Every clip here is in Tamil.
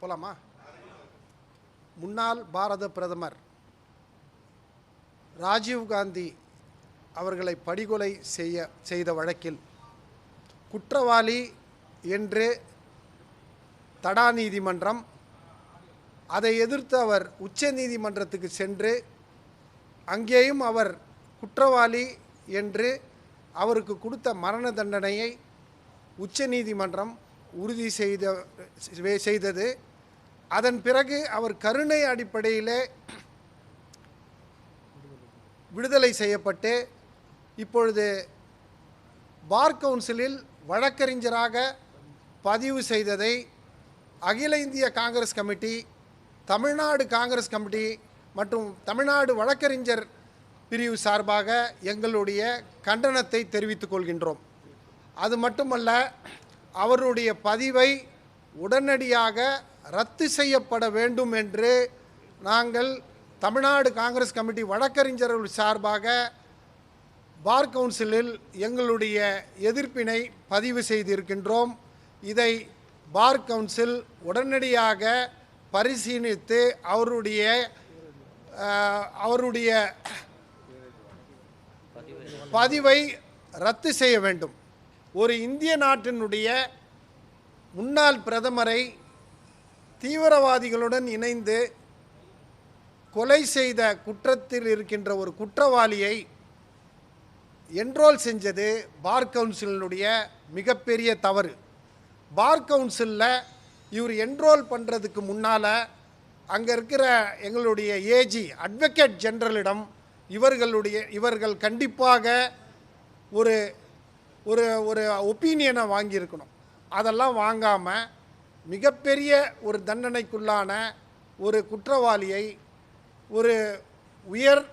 போலாமா? முன்னாள் பாரத பிரதமர் ராஜீவ்காந்தி அவர்களை படுகொலை செய்த வழக்கில் குற்றவாளி என்று தடா நீதிமன்றம், அதை எதிர்த்து அவர் உச்ச நீதிமன்றத்துக்கு சென்று அங்கேயும் அவர் குற்றவாளி என்று அவருக்கு கொடுத்த மரண தண்டனையை உச்ச நீதிமன்றம் உறுதி செய்தது. அதன் பிறகு அவர் கருணை அடிப்படையிலே விடுதலை செய்யப்பட்டு இப்பொழுது பார் கவுன்சிலில் வழக்கறிஞராக பதிவு செய்ததை அகில இந்திய காங்கிரஸ் கமிட்டி, தமிழ்நாடு காங்கிரஸ் கமிட்டி மற்றும் தமிழ்நாடு வழக்கறிஞர் பிரிவு சார்பாக எங்களுடைய கண்டனத்தை தெரிவித்துக் கொள்கின்றோம். அது மட்டுமல்ல, அவருடைய பதிவை உடனடியாக ரத்து செய்யப்பட வேண்டும் என்று நாங்கள் தமிழ்நாடு காங்கிரஸ் கமிட்டி வழக்கறிஞர்கள் சார்பாக பார் கவுன்சிலில் எங்களுடைய எதிர்ப்பினை பதிவு செய்திருக்கின்றோம். இதை பார் கவுன்சில் உடனடியாக பரிசீலித்து அவருடைய பதிவை ரத்து செய்ய வேண்டும். ஒரு இந்திய நாட்டினுடைய முன்னாள் பிரதமரை தீவிரவாதிகளுடன் இணைந்து கொலை செய்த குற்றத்தில் இருக்கின்ற ஒரு குற்றவாளியை என்ரோல் செஞ்சது பார் கவுன்சிலினுடைய மிகப்பெரிய தவறு. பார் கவுன்சிலில் இவர் என்ரோல் பண்ணுறதுக்கு முன்னால் அங்கே இருக்கிற எங்களுடைய ஏஜி அட்வொகேட் ஜெனரலிடம் இவர்கள் கண்டிப்பாக ஒரு ஒரு ஒரு ஒப்பீனியனை வாங்கியிருக்கணும். அதெல்லாம் வாங்காமல் மிகப்பெரிய ஒரு தண்டனைக்குள்ளான ஒரு குற்றவாளியை ஒரு உயர்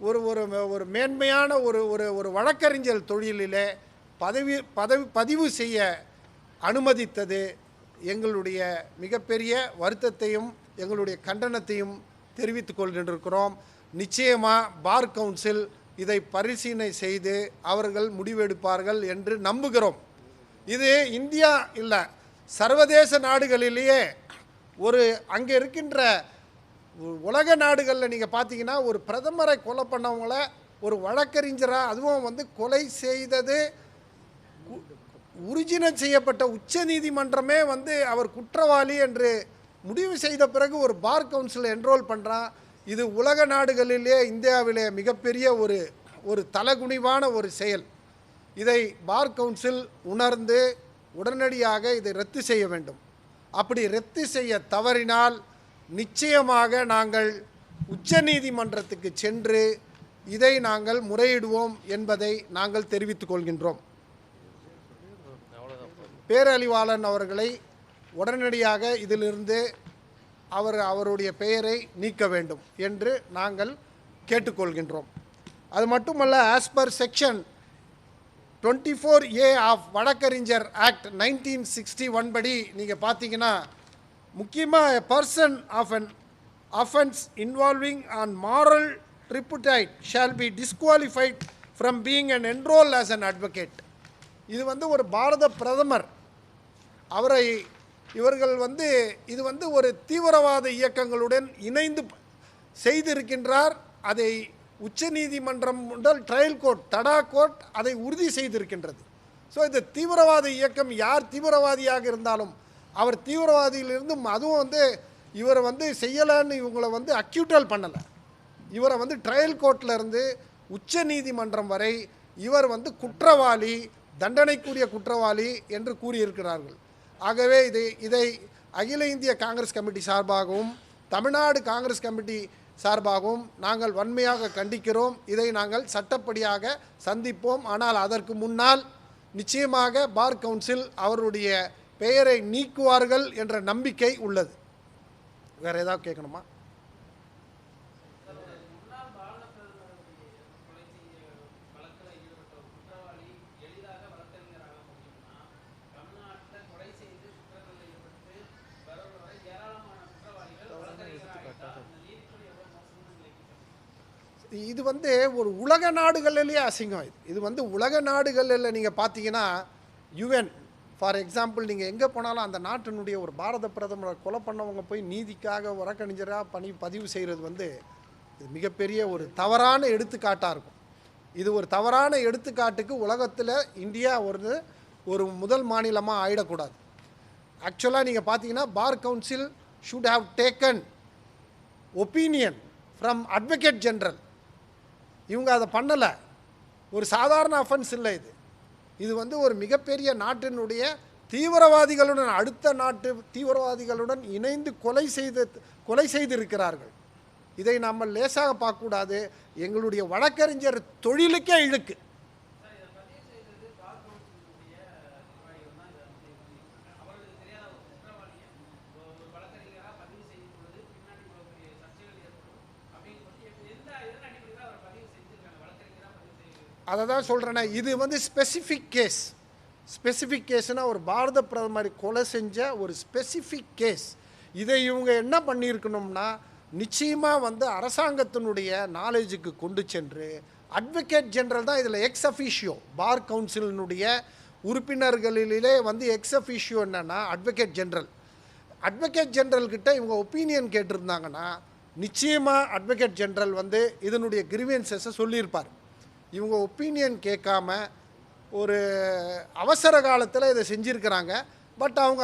ஒரு ஒரு ஒரு மேன்மையான ஒரு ஒரு ஒரு வழக்கறிஞர் தொழிலிலே பதிவு செய்ய அனுமதித்தது எங்களுடைய மிகப்பெரிய வருத்தத்தையும் எங்களுடைய கண்டனத்தையும் தெரிவித்துக் கொண்டிருக்கிறோம். நிச்சயமாக பார் கவுன்சில் இதை பரிசீலனை செய்து அவர்கள் முடிவெடுப்பார்கள் என்று நம்புகிறோம். இது இந்தியா இல்லை, சர்வதேச நாடுகளிலேயே ஒரு அங்கே இருக்கின்ற உலக நாடுகளில் நீங்கள் பார்த்தீங்கன்னா ஒரு பிரதமரை கொலை பண்ணவங்கள ஒரு வழக்கறிஞராக, அதுவும் கொலை செய்தது ஒரிஜினல் செய்யப்பட்ட உச்ச நீதிமன்றமே அவர் குற்றவாளி என்று முடிவு செய்த பிறகு ஒரு பார் கவுன்சில் என்ரோல் பண்ணுறான். இது உலக நாடுகளிலே இந்தியாவிலே மிகப்பெரிய ஒரு தலகுனிவான ஒரு செயல். இதை பார் கவுன்சில் உணர்ந்து உடனடியாக இதை ரத்து செய்ய வேண்டும். அப்படி ரத்து செய்ய தவறினால் நிச்சயமாக நாங்கள் உச்ச நீதிமன்றத்துக்கு சென்று இதை நாங்கள் முறையிடுவோம் என்பதை நாங்கள் தெரிவித்துக் கொள்கின்றோம். பேரறிவாளன் அவர்களை உடனடியாக இதிலிருந்து அவருடைய பெயரை நீக்க வேண்டும் என்று நாங்கள் கேட்டுக்கொள்கின்றோம். அது மட்டுமல்ல, as per section 24A of வழக்கறிஞர் ஆக்ட் 1961 படி நீங்கள் பார்த்தீங்கன்னா முக்கியமாக a person of an offense involving on moral turpitude shall be disqualified from being an enrolled as an advocate. இது ஒரு பாரத பிரதமர், அவரை இவர்கள் இது ஒரு தீவிரவாத இயக்கங்களுடன் இணைந்து செய்திருக்கின்றார். அதை உச்ச நீதிமன்றம் முதல் ட்ரையல் கோர்ட், தடா கோர்ட் அதை உறுதி செய்திருக்கின்றது. ஸோ இந்த தீவிரவாத இயக்கம் யார் தீவிரவாதியாக இருந்தாலும் அவர் தீவிரவாதியிலிருந்தும், அதுவும் இவரை செய்யலைன்னு இவங்களை அக்யூட்டல் பண்ணலை. இவரை ட்ரையல் கோர்ட்டில் இருந்து உச்ச நீதிமன்றம் வரை இவர் குற்றவாளி, தண்டனைக்குரிய குற்றவாளி என்று கூறியிருக்கிறார்கள். ஆகவே இதை அகில இந்திய காங்கிரஸ் கமிட்டி சார்பாகவும் தமிழ்நாடு காங்கிரஸ் கமிட்டி சார்பாகவும் நாங்கள் வன்மையாக கண்டிக்கிறோம். இதை நாங்கள் சட்டப்படியாக சந்திப்போம். ஆனால் அதற்கு முன்னால் நிச்சயமாக பார் கவுன்சில் அவருடைய பெயரை நீக்குவார்கள் என்ற நம்பிக்கை உள்ளது. வேறு ஏதாவது கேட்கணுமா? இது ஒரு உலக நாடுகளிலேயே அசிங்கம். இது உலக நாடுகளில் நீங்கள் பார்த்தீங்கன்னா UN ஃபார் எக்ஸாம்பிள் நீங்கள் எங்கே போனாலும் அந்த நாட்டினுடைய ஒரு பாரத பிரதமரை கொலை பண்ணவங்க போய் நீதிக்காக வழக்கறிஞராக பதிவு செய்கிறது வந்து இது மிகப்பெரிய ஒரு தவறான எடுத்துக்காட்டாக இருக்கும். இது ஒரு தவறான எடுத்துக்காட்டுக்கு உலகத்தில் இந்தியா ஒரு முதல் மாநிலமாக ஆயிடக்கூடாது. ஆக்சுவலாக நீங்கள் பார்த்தீங்கன்னா bar council should have taken opinion from advocate general. இவங்க அதை பண்ணலை. ஒரு சாதாரண அஃபென்ஸ் இல்லை இது. இது வந்து ஒரு மிகப்பெரிய நாட்டினுடைய தீவிரவாதிகளுடன் அடுத்த நாட்டு தீவிரவாதிகளுடன் இணைந்து கொலை செய்திருக்கிறார்கள். இதை நாம் லேசாக பார்க்கக்கூடாது. எங்களுடைய வழக்கறிஞர் தொழிலுக்கே இழுக்கு. அதை தான் சொல்கிறேன்னா, இது வந்து ஸ்பெசிஃபிக் கேஸ்னால் ஒரு பாரத பிரதமர் கொலை செஞ்ச ஒரு ஸ்பெசிஃபிக் கேஸ். இதை இவங்க என்ன பண்ணியிருக்கணும்னா, நிச்சயமாக வந்து அரசாங்கத்தினுடைய நாலேஜுக்கு கொண்டு சென்று அட்வொகேட் ஜெனரல் தான் இதில் எக்ஸ் அஃபிஷியோ. பார் கவுன்சிலினுடைய உறுப்பினர்களிலே வந்து எக்ஸ் அஃபிஷியோ என்னென்னா அட்வொகேட் ஜெனரல்கிட்ட இவங்க ஒப்பீனியன் கேட்டிருந்தாங்கன்னா நிச்சயமாக அட்வொகேட் ஜெனரல் வந்து இதனுடைய கிரிவியன்சஸை சொல்லியிருப்பார். இவங்க ஒப்பீனியன் கேட்காம ஒரு அவசர காலத்தில் இதை செஞ்சுருக்கிறாங்க. பட் அவங்க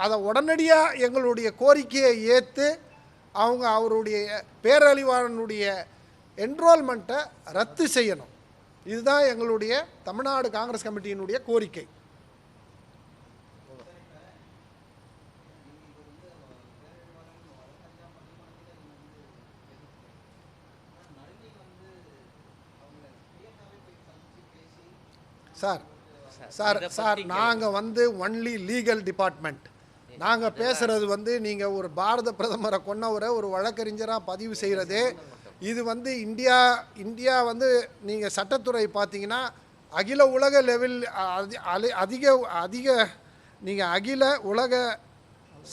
அதை உடனடியாக எங்களுடைய கோரிக்கையை ஏற்று அவருடைய பேரழிவாளனுடைய என்ரோல்மெண்ட்டை ரத்து செய்யணும். இதுதான் எங்களுடைய தமிழ்நாடு காங்கிரஸ் கமிட்டியினுடைய கோரிக்கை. சார் நாங்கள் வந்து ஒன்லி லீகல் டிபார்ட்மெண்ட். நாங்கள் பேசுகிறது வந்து நீங்கள் ஒரு பாரத பிரதமரை கொன்னவரை ஒரு வழக்கறிஞராக பதிவு செய்கிறது. இது வந்து இந்தியா வந்து நீங்கள் சட்டத்துறை பார்த்தீங்கன்னா அகில உலக லெவல் நீங்கள் அகில உலக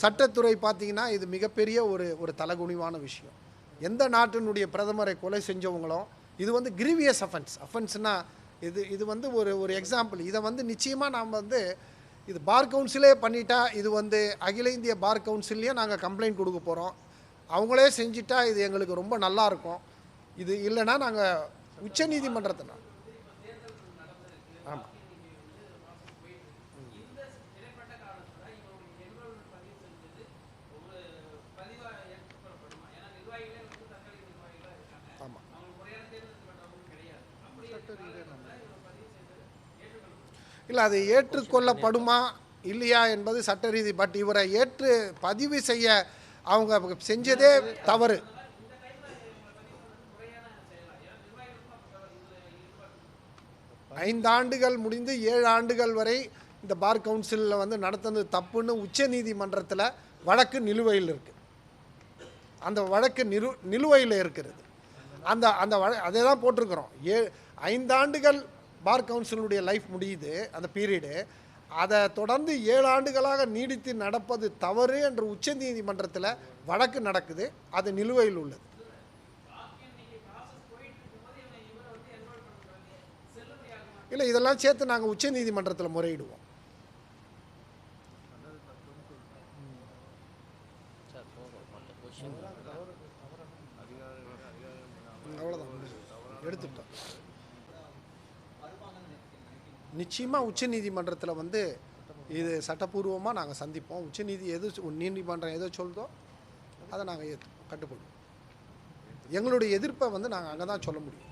சட்டத்துறை பார்த்தீங்கன்னா இது மிகப்பெரிய ஒரு தலகுனிவான விஷயம். எந்த நாட்டினுடைய பிரதமரை கொலை செஞ்சவங்களும் இது வந்து கிரீவியஸ் அஃபென்ஸ்னால் இது வந்து ஒரு எக்ஸாம்பிள். இதை வந்து நிச்சயமாக நாம் வந்து இது பார் கவுன்சிலே பண்ணிட்டா இது வந்து அகில இந்திய பார் கவுன்சில்லையும் நாங்கள் கம்ப்ளைண்ட் கொடுக்க போகிறோம். அவங்களே செஞ்சிட்டா இது எங்களுக்கு ரொம்ப நல்லாயிருக்கும். இது இல்லைன்னா நாங்கள் உச்ச நீதிமன்றத்தை ஆமாம் இல்லை அது ஏற்றுக்கொள்ளப்படுமா இல்லையா என்பது சட்ட ரீதி. பட் இவரை பதிவு செய்ய அவங்க செஞ்சதே தவறு. ஐந்தாண்டுகள் முடிந்து 7 ஆண்டுகள் வரை இந்த பார் கவுன்சிலில் வந்து நடத்துனது தப்புன்னு உச்ச நீதிமன்றத்தில் வழக்கு நிலுவையில் இருக்குது. அந்த வழக்கு நிலுவையில் இருக்கிறது. அந்த அதே தான் போட்டிருக்கிறோம். 5 ஆண்டுகள் பார் கவுன்சிலுடைய லைஃப் முடியுது அந்த பீரியடு. அதை தொடர்ந்து 7 ஆண்டுகளாக நீடித்து நடப்பது தவறு என்று உச்ச நீதிமன்றத்தில் வழக்கு நடக்குது. அது நிலுவையில் உள்ளது. இல்லை இதெல்லாம் சேர்த்து நாங்கள் உச்ச நீதிமன்றத்தில் முறையிடுவோம். அவ்வளோதான், எடுத்துட்டோம். நிச்சயமாக உச்ச நீதிமன்றத்தில் வந்து இது சட்டப்பூர்வமாக நாங்கள் சந்திப்போம். நீதிமன்றம் எது சொல்லுதோ அதை நாங்கள் கட்டுப்படுவோம். எங்களுடைய எதிர்ப்பை வந்து நாங்கள் அங்கே தான் சொல்ல முடியும்.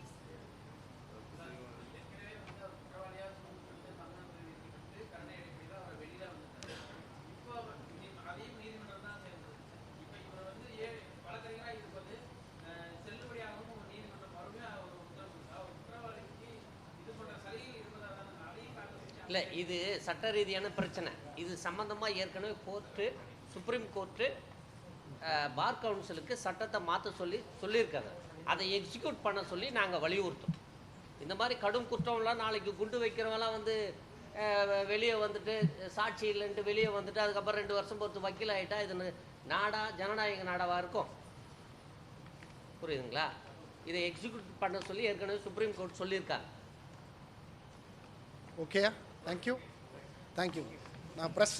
இல்லை, இது சட்ட ரீதியான பிரச்சனை. இது சம்மந்தமாக ஏற்கனவே சுப்ரீம் கோர்ட்டு பார் கவுன்சிலுக்கு சட்டத்தை மாற்ற சொல்லியிருக்காங்க. அதை எக்ஸிக்யூட் பண்ண சொல்லி நாங்கள் வலியுறுத்தோம். இந்த மாதிரி கடும் குற்றம்லாம் நாளைக்கு குண்டு வைக்கிறவங்களாம் வந்து வெளியே வந்துட்டு சாட்சி இல்லைன்ட்டு வெளியே வந்துட்டு அதுக்கப்புறம் 2 வருஷம் பொறுத்து வக்கீல் ஆகிட்டா இது ஜனநாயக நாடாவாக இருக்கும். புரியுதுங்களா? இதை எக்ஸிக்யூட் பண்ண சொல்லி ஏற்கனவே சுப்ரீம் கோர்ட் சொல்லியிருக்காங்க. Okay, thank you. நான் ப்ரெஸ்